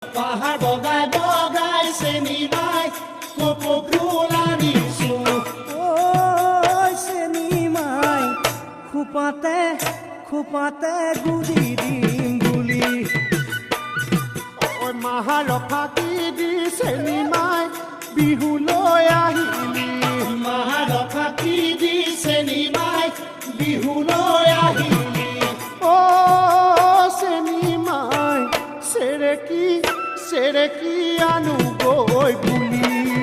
পাহাৰ বগাই বগাই চেনিমাই কপৌ ফুল আনিছো চেনিমাই খোপাতে খোপাতে গুজি দিম বুলি মাহাৰ ফাঁকি দি চেনিমাই বিহুলৈ আহিলি মাহাৰ ফাঁকি দি চেনিমাই বিহুলৈ আহিলি চেনিমাই চেৰেকি আনো গৈ বুলি